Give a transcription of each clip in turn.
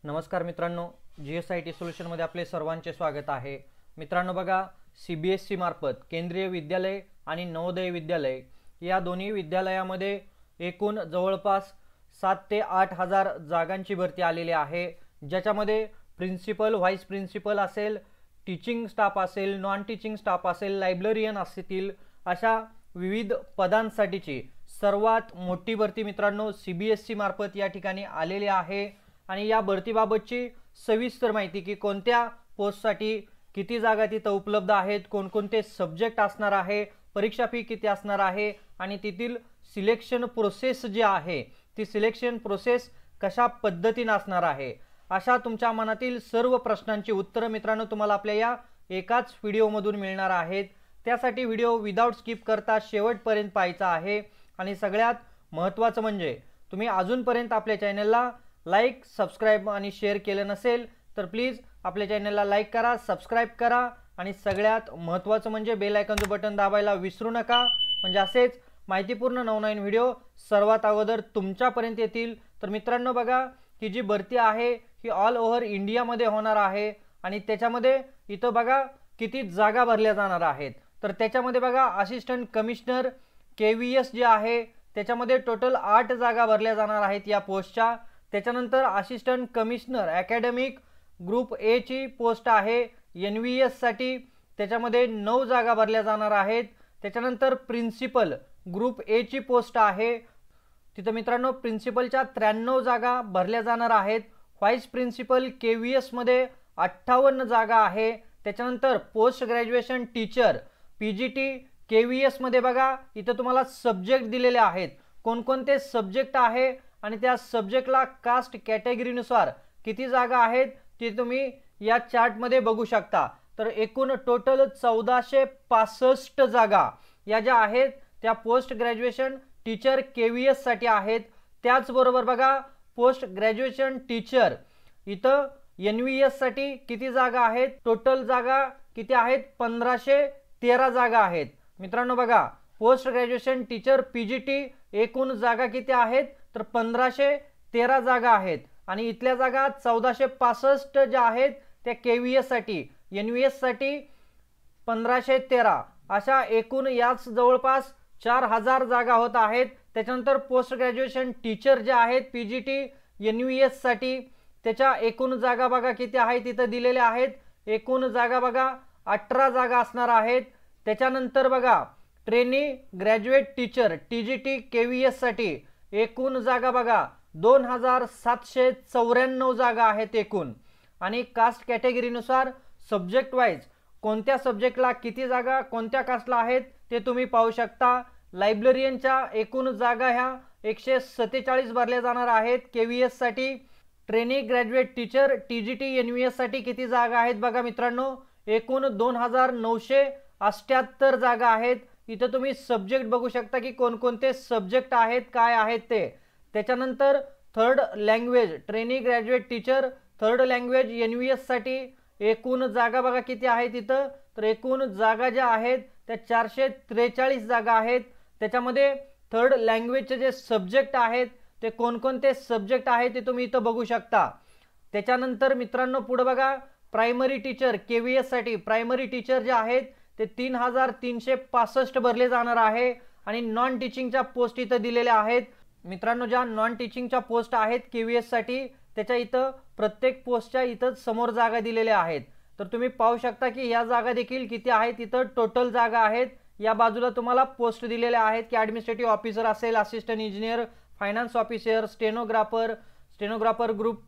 नमस्कार मित्रांनो, GSIT सोल्युशनमध्ये आपले सर्वांचे स्वागत आहे। मित्रांनो बघा, CBSE मार्फत केंद्रीय विद्यालय आणि नवोदय विद्यालय या दोन्ही विद्यालयामध्ये एकूण जवळपास 7 ते 8 हजार जागांची भरती आलेली आहे, ज्याच्यामध्ये प्रिन्सिपल, व्हाइस प्रिन्सिपल असेल, टीचिंग स्टाफ असेल, नॉन टीचिंग स्टाफ असेल, लायब्ररियन असतील, अशा विविध पदांसाठीची सर्वात मोठी भरती मित्रांनो CBSE मार्फत या ठिकाणी आलेली आहे। आणि या भरतीबाबतची सविस्तर माहिती की कोणत्या पोस्टसाठी किती जागा तिथे उपलब्ध आहेत, कोणकोणते सब्जेक्ट असणार आहे, परीक्षा फी किती असणार आहे आणि तिथील सिलेक्शन प्रोसेस जी आहे ती सिलेक्शन प्रोसेस कशा पद्धतीने असणार आहे, अशा तुमच्या मनातील सर्व प्रश्नांची उत्तरे मित्रांनो तुम्हाला आपल्या या एकाच व्हिडिओमधून मिळणार आहेत। त्यासाठी व्हिडिओ विदाउट स्किप करता शेवटपर्यंत पाहायचा आहे। आणि सगळ्यात महत्त्वाचं म्हणजे तुम्ही अजूनपर्यंत आपल्या चॅनलला लाईक, सबस्क्राइब आणि शेअर केलं नसेल तर प्लीज आपल्या चॅनलला लाईक करा, सबस्क्राइब करा आणि सगळ्यात महत्त्वाचं म्हणजे बेल आयकॉनचं बटन दाबायला विसरू नका, म्हणजे असेच माहितीपूर्ण नवनवीन व्हिडिओ सर्वात अगोदर तुमच्यापर्यंत येतील। तर मित्रांनो बघा, ही जी भरती आहे ही ऑल ओव्हर इंडियामध्ये होणार आहे आणि त्याच्यामध्ये इथं बघा किती जागा भरल्या जाणार आहेत। तर त्याच्यामध्ये बघा असिस्टंट कमिशनर KVS जे आहे त्याच्यामध्ये टोटल 8 जागा भरल्या जाणार आहेत या पोस्टच्या। त्याच्यानंतर assistant commissioner academic group A ची पोस्ट आहे NVS साठी, त्याच्यामध्ये 9 जागा भरल्या जाणार आहेत। त्याच्यानंतर प्रिन्सिपल ग्रुप A ची पोस्ट आहे, तिथे मित्रांनो प्रिन्सिपलच्या 93 जागा भरल्या जाणार आहेत। व्हाइस प्रिन्सिपल KVS मध्ये 58 जागा आहे। त्याच्यानंतर post graduation teacher PGT KVS मध्ये बघा इथं तुम्हाला सब्जेक्ट दिलेले आहेत, कोणकोणते सब्जेक्ट आहे आणि त्या सब्जेक्टला कास्ट कॅटेगरीनुसार किती जागा आहेत ते तुम्ही या चार्टमध्ये बघू शकता। तर एकूण टोटल 1465 जागा या ज्या आहेत त्या पोस्ट ग्रॅज्युएशन टीचर KVS साठी आहेत। त्याचबरोबर बघा पोस्ट ग्रॅज्युएशन टीचर इथं NVS साठी किती जागा आहेत, टोटल जागा किती आहेत, 1513 जागा आहेत। मित्रांनो बघा पोस्ट ग्रॅज्युएशन टीचर PGT एकूण जागा किती आहेत तर 1513 जागा आहेत आणि इथल्या जागा 1465 ज्या आहेत त्या KVS साठी, NVS साठी 1513, अशा एकूण याच जवळपास 4000 जागा होत आहेत। त्याच्यानंतर पोस्ट ग्रॅज्युएशन टीचर जे आहेत PGT NVS साठी त्याच्या एकूण जागा बघा किती आहेत तिथे दिलेल्या आहेत, एकूण जागा बघा 18 जागा असणार आहेत। त्याच्यानंतर बघा trainee graduate teacher TGT KVS साठी एकूण जागा बघा 2794 जागा आहेत एकूण। आणि कास्ट कॅटेगरीनुसार सब्जेक्ट वाइज कोणत्या सब्जेक्टला किती जागा कोणत्या कास्टला आहेत ते तुम्ही पाहू शकता। लायब्ररियनच्या एकूण जागा ह्या 147 भरल्या जाणार आहेत KVS साठी। Trainee graduate teacher TGT NVS साठी किती जागा आहेत बघा मित्रांनो, एकूण 2978 जागा आहेत। इथं तुम्ही सब्जेक्ट बघू शकता की कोणकोणते सब्जेक्ट आहेत, काय आहेत ते। त्याच्यानंतर third language trainee graduate teacher third language NVS साठी एकूण जागा बघा किती आहेत इथं, तर एकूण जागा ज्या आहेत त्या 443 जागा आहेत। त्याच्यामध्ये थर्ड लँग्वेजचे जे सब्जेक्ट आहेत ते कोणकोणते सब्जेक्ट आहेत ते तुम्ही इथं बघू शकता। त्याच्यानंतर मित्रांनो पुढे बघा प्रायमरी टीचर KVS साठी प्रायमरी टीचर जे आहेत ते 3365 भरले जाणार आहे आणि नॉन टीचिंगच्या पोस्ट इथं दिलेल्या आहेत। मित्रांनो ज्या नॉन टीचिंगच्या पोस्ट आहेत KVS साठी त्याच्या इथं प्रत्येक पोस्टच्या इथं समोर जागा दिलेल्या आहेत। तर तुम्ही पाहू शकता की या जागा देखील किती आहेत इथं टोटल जागा आहेत। या बाजूला तुम्हाला पोस्ट दिलेल्या आहेत की ॲडमिनिस्ट्रेटिव्ह ऑफिसर असेल, assistant engineer, finance officer, stenographer group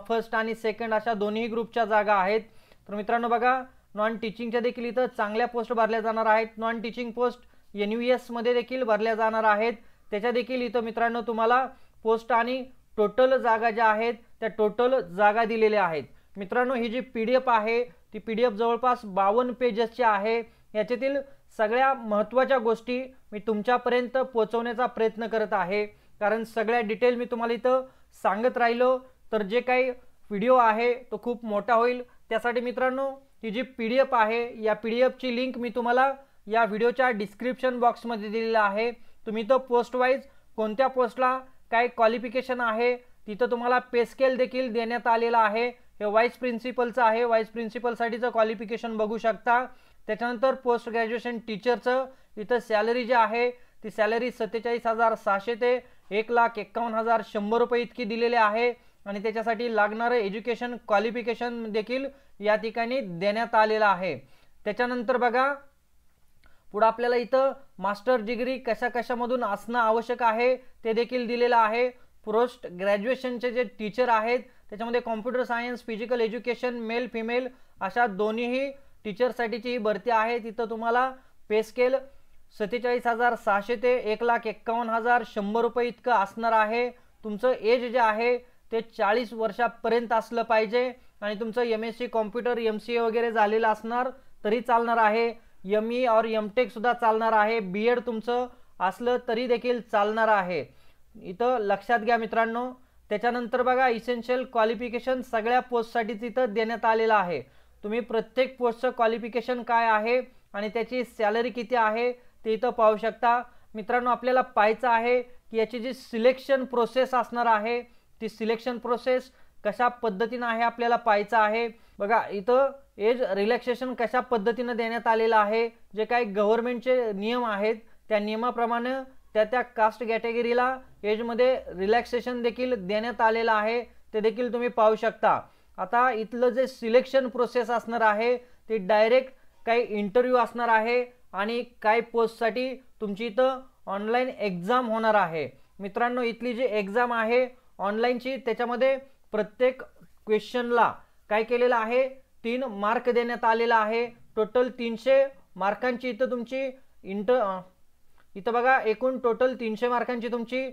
first आणि सेकंड अशा दोन्ही ग्रुपच्या जागा आहेत। तर मित्रांनो बघा नॉन टीचिंगच्या देखील इथं चांगल्या पोस्ट भरल्या जाणार आहेत। नॉन टीचिंग पोस्ट NVS मध्ये देखील भरल्या जाणार आहेत, त्याच्या देखील इथं मित्रांनो तुम्हाला पोस्ट आणि टोटल जागा ज्या आहेत त्या टोटल जागा दिलेल्या आहेत। मित्रांनो ही जी PDF आहे ती PDF जवळपास 52 पेजेसची आहे। याच्यातील सगळ्या महत्त्वाच्या गोष्टी मी तुमच्यापर्यंत पोहोचवण्याचा प्रयत्न करत आहे, कारण सगळ्या डिटेल मी तुम्हाला इथं सांगत राहिलो तर जे काही व्हिडिओ आहे तो खूप मोठा होईल। त्यासाठी मित्रांनो ही जी PDF आहे या PDF ची लिंक मी तुम्हाला या व्हिडिओच्या डिस्क्रिप्शन बॉक्समध्ये दिलेला आहे। तुम्ही तो पोस्ट वाइज कोणत्या पोस्टला काय क्वालिफिकेशन आहे तिथं तुम्हाला पे स्केल देखील देण्यात आलेला आहे। हे व्हाईस प्रिन्सिपलचं आहे, व्हाईस प्रिन्सिपलसाठीचं क्वालिफिकेशन बघू शकता। त्याच्यानंतर पोस्ट ग्रॅज्युएशन टीचरचं इथं सॅलरी जी आहे ती सॅलरी 47,600 ते 1,51,100 रुपये इतकी दिलेली आहे आणि त्याच्यासाठी लागणारं एज्युकेशन क्वालिफिकेशन देखील या ठिकाणी देण्यात आलेलं आहे। त्याच्यानंतर बघा पुढे आपल्याला इथं मास्टर डिग्री कशा कशामधून असणं आवश्यक आहे ते देखील दिलेलं आहे। पोस्ट ग्रॅज्युएशनचे जे टीचर आहेत त्याच्यामध्ये computer science, physical education, male female अशा दोन्हीही टीचरसाठीची ही भरती आहे। तिथं तुम्हाला पे स्केल 47,600 ते 1,51,100 रुपये इतकं असणार आहे। तुमचं एज जे आहे ते 40 वर्षापर्यंत असलं पाहिजे आणि तुमचं MSc कॉम्प्युटर MCA वगैरे झालेलं असणार तरी चालणार आहे। ME और MTech सुद्धा चालणार आहे। BEd तुमचं असलं तरी देखील चालणार आहे, इथं लक्षात घ्या मित्रांनो। त्याच्यानंतर बघा इसेन्शियल क्वालिफिकेशन सगळ्या पोस्टसाठी तिथं देण्यात आलेलं आहे। तुम्ही प्रत्येक पोस्टचं क्वालिफिकेशन काय आहे आणि त्याची सॅलरी किती आहे ते इथं पाहू शकता। मित्रांनो आपल्याला पाहायचं आहे की याची जी सिलेक्शन प्रोसेस असणार आहे ती सिलेक्शन प्रोसेस कशा पद्धतीने आहे आपल्याला पाहायचं आहे। बघा इथं एज रिलॅक्सेशन कशा पद्धतीने देण्यात आलेलं आहे, जे काही गव्हर्नमेंटचे नियम आहेत त्या नियमाप्रमाणे त्या कास्ट कॅटेगरीला एजमध्ये रिलॅक्सेशन देखील देण्यात आलेलं आहे, ते देखील तुम्ही पाहू शकता। आता इथलं जे सिलेक्शन प्रोसेस असणार आहे ते डायरेक्ट काही इंटरव्ह्यू असणार आहे आणि काही पोस्टसाठी तुमची इथं ऑनलाईन एक्झाम होणार आहे। मित्रांनो इथली जी एक्झाम आहे ऑनलाईनची त्याच्यामध्ये प्रत्येक क्वेश्चनला काय केलेलं आहे 3 मार्क देण्यात आलेला आहे। टोटल 300 मार्कांची इथं तुमची इथं बघा एकूण टोटल 300 मार्कांची तुमची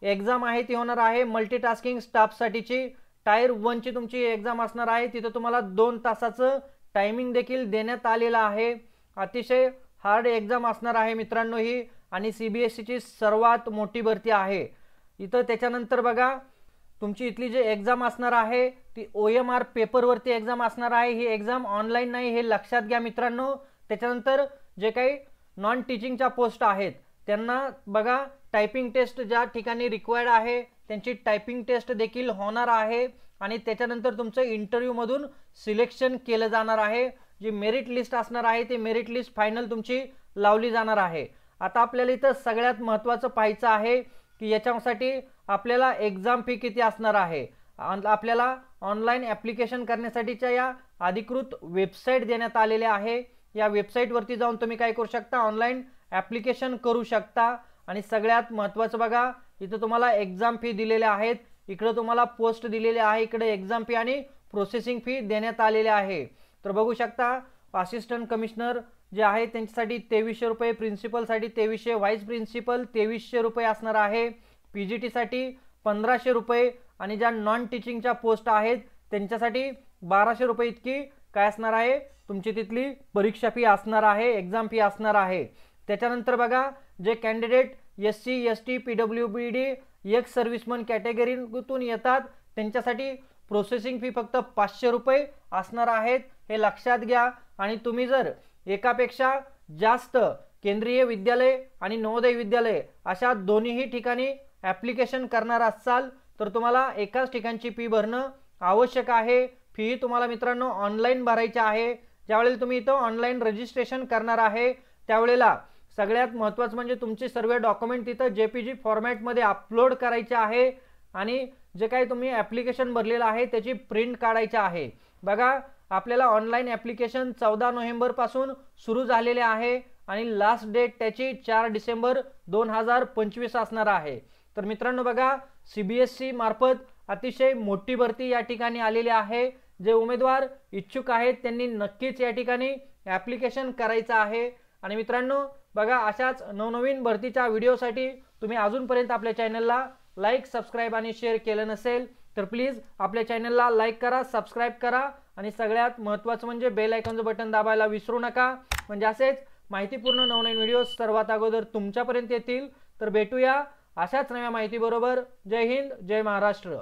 एक्झाम आहे ती होणार आहे। मल्टीटास्किंग स्टाफसाठीची टायर 1 ची तुमची एक्झाम असणार आहे। तिथं तुम्हाला 2 तासाचं टायमिंग देखील देण्यात आलेलं आहे। अतिशय हार्ड एक्झाम असणार आहे मित्रांनो ही आणि CBSE ची सर्वात मोठी भरती आहे इथं। त्याच्यानंतर बघा तुमची इथली जी एक्झाम असणार आहे ती OMR पेपरवरती एक्झाम असणार आहे। ही एक्झाम ऑनलाईन नाही हे लक्षात घ्या मित्रांनो। त्याच्यानंतर जे काही नॉन टीचिंगच्या पोस्ट आहेत त्यांना बघा टायपिंग टेस्ट ज्या ठिकाणी रिक्वायर्ड आहे त्यांची टायपिंग टेस्ट देखील होणार आहे आणि त्याच्यानंतर तुमचं इंटरव्ह्यूमधून सिलेक्शन केलं जाणार आहे। जी मेरिट लिस्ट असणार आहे ती मेरिट लिस्ट फायनल तुमची लावली जाणार आहे। आता आपल्याला इथं सगळ्यात महत्त्वाचं पाहायचं आहे की याच्यासाठी आपल्याला एक्झाम फी किती असणार आहे। आपल्याला ऑनलाईन ॲप्लिकेशन करण्यासाठीच्या या अधिकृत वेबसाईट देण्यात आलेल्या आहे। या वेबसाईटवरती जाऊन तुम्ही काय करू शकता ऑनलाईन ॲप्लिकेशन करू शकता आणि सगळ्यात महत्त्वाचं बघा इथं तुम्हाला एक्झाम फी दिलेले आहेत, इकडे तुम्हाला पोस्ट दिलेले आहे, इकडे एक्झाम फी आणि प्रोसेसिंग फी देण्यात आलेले आहे। तर बघू शकता असिस्टंट कमिशनर जे आहे त्यांच्यासाठी 2300 रुपये, प्रिन्सिपलसाठी 2300, व्हाईस प्रिन्सिपल 2300 रुपये असणार आहे। PGT साठी 1500 रुपये आणि ज्या नॉन टीचिंगच्या पोस्ट आहेत त्यांच्यासाठी 1200 रुपये इतकी काय असणार आहे तुमची तिथली परीक्षा फी असणार आहे, एक्झाम फी असणार आहे। त्याच्यानंतर बघा जे candidate SC ST PWBD ex serviceman कॅटेगरीतून येतात त्यांच्यासाठी प्रोसेसिंग फी फक्त 500 रुपये असणार आहेत, हे लक्षात घ्या। आणि तुम्ही जर एकापेक्षा जास्त केंद्रीय विद्यालय आणि नवोदय विद्यालय अशा दोन्हीही ठिकाणी ॲप्लिकेशन करणार असाल तर तुम्हाला एकाच ठिकाणची फी भरणं आवश्यक आहे। फी तुम्हाला मित्रांनो ऑनलाईन भरायची आहे। ज्यावेळेला तुम्ही इथं ऑनलाईन रजिस्ट्रेशन करणार आहे त्यावेळेला सगळ्यात महत्त्वाचं म्हणजे तुमचे सर्व डॉक्युमेंट तिथं JPG फॉर्मॅटमध्ये अपलोड करायचे आहे आणि जे काही तुम्ही ॲप्लिकेशन भरलेलं आहे त्याची प्रिंट काढायची आहे। बघा आपल्याला ऑनलाईन ॲप्लिकेशन 14 नोव्हेंबर पासून सुरू झालेले आहे आणि लास्ट डेट त्याची 4 डिसेंबर 2025 असणार आहे। तर मित्रांनो बघा CBSE मार्फत अतिशय मोठी भरती या ठिकाणी आलेली आहे। जे उमेदवार इच्छुक आहेत त्यांनी नक्कीच या ठिकाणी ॲप्लिकेशन करायचं आहे। आणि मित्रांनो बघा अशाच नवनवीन भरतीच्या व्हिडिओसाठी तुम्ही अजूनपर्यंत आपल्या चॅनलला लाईक, सबस्क्राईब आणि शेअर केलं नसेल तर प्लीज आपल्या चॅनलला लाईक करा, सबस्क्राईब करा आणि सगळ्यात महत्त्वाचं म्हणजे बेल आयकॉनचं बटन दाबायला विसरू नका, म्हणजे असेच माहितीपूर्ण नवनवीन व्हिडिओ सर्वात अगोदर तुमच्यापर्यंत येतील। तर भेटूया अशाच नव्या माहिती बरोबर। जय हिंद, जय महाराष्ट्र।